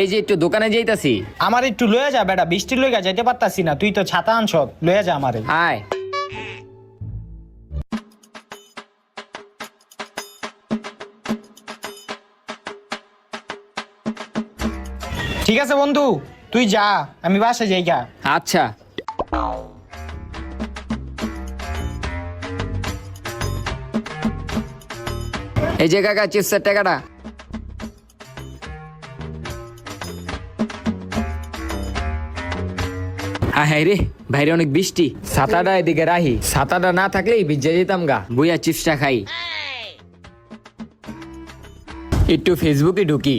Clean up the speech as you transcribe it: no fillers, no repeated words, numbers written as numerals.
এই যে একটু দোকানে যাইতাছি। আমার একটু লয়ে যা বেটা, বৃষ্টি লইগা যাইতে পারতাছি না, তুই তো ছাতা আনছ, লয়ে যা আমারে। আয়। ঠিক আছে বন্ধু, তুই যা, আমি বাসায় যাই গা। আচ্ছা। এই যে কাকা চিপসের টাকাটা। হ্যাঁ রে, বাইরে অনেক বৃষ্টি, ছাতাটা এদিকে রাহি, ছাতাটা না থাকলেই ভিজে যেতাম গা। বুইয়া চিপসটা খাই, একটু ফেসবুকে ঢুকি।